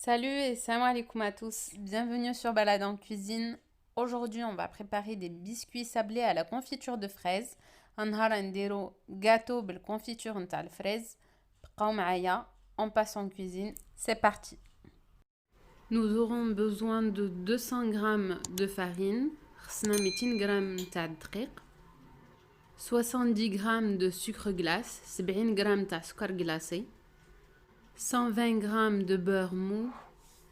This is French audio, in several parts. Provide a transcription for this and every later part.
Salut et salam alaikum à tous. Bienvenue sur Balade en cuisine. Aujourd'hui, on va préparer des biscuits sablés à la confiture de fraises. هنهار نديرو gâteau بالconfiture نتاع الفريز. بقاو معايا. On passe en cuisine. C'est parti. Nous aurons besoin de 200 g de farine. خصنا 200 g نتاع الدقيق. 70 g de sucre glace. 70 g نتاع سكر glacé. 120 g de beurre mou,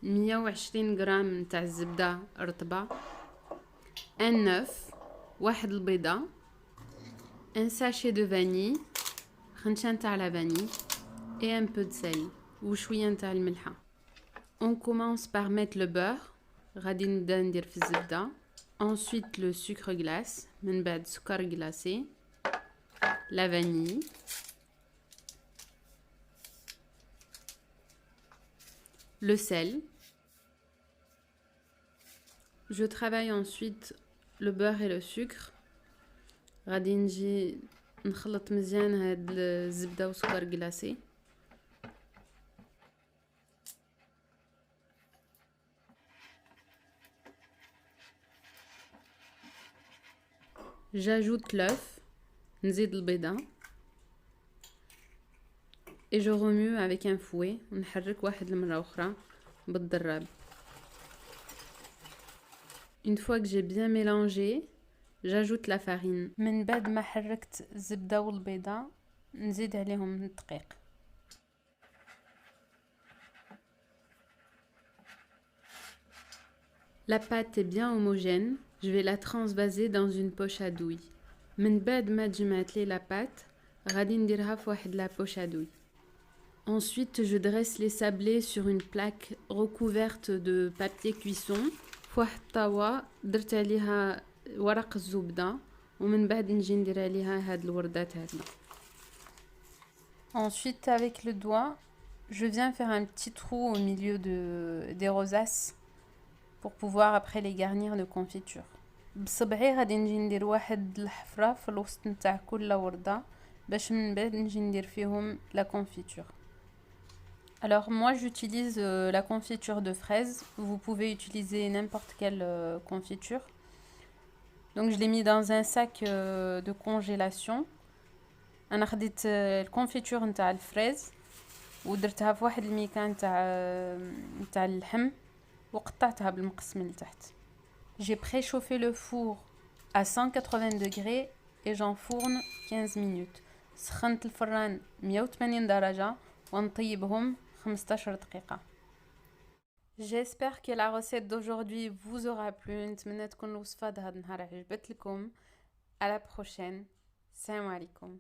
120 g نتاع الزبدة رطبة, un œuf, واحد البيضة, un sachet de vanille, خنشة نتاع la vanille, et un peu de sel, وشوية نتاع الملحة. On commence par mettre le beurre, غادي نبدا ندير في الزبدة, ensuite le sucre glace, من بعد سكر glacé, la vanille, le sel. Je travaille ensuite le beurre et le sucre. غادي نجي نخلط مزيان هاد الزبدة والسكر glacé. J'ajoute l'œuf, نزيد البيضة, et je remue avec un fouet. ونحرك واحد المرة أخرى بالضراب. Une fois que j'ai bien mélangé, j'ajoute la farine. من بعد ما حركت الزبدة والبيضة نزيد عليهم الدقيق. La pâte est bien homogène. Je vais la transvaser dans une poche à douille. من بعد ما جمعت لي la pâte غادي نديرها في واحد la poche à douille. Ensuite, je dresse les sablés sur une plaque recouverte de papier cuisson. في واحد الطاوة درت عليها ورق الزبدة ومن بعد نجي ندير عليها هاد الوردات هادو. Ensuite, avec le doigt, je viens faire un petit trou au milieu des rosaces pour pouvoir après les garnir de confiture. بصبعي غادي نجي ندير واحد الحفرة في الوسط نتاع كل وردة باش من بعد نجي ندير فيهم la confiture. Alors moi j'utilise la confiture de fraises. Vous pouvez utiliser n'importe quelle confiture. Donc je l'ai mis dans un sac de congélation. انا خديت الكونفيتور نتاع الفريز ودرتها في واحد الميكان نتاع اللحم وقطعتها بالمقص من تحت. J'ai préchauffé le four à 180 degrés et j'enfourne 15 minutes. سخنت الفران 180 درجة ونطيبهم 15 دقيقة. J'espère que la recette d'aujourd'hui vous aura plu. نتمنى تكون الوصفة هاد النهار عجبت لكم. À la prochaine. Salam alaikum.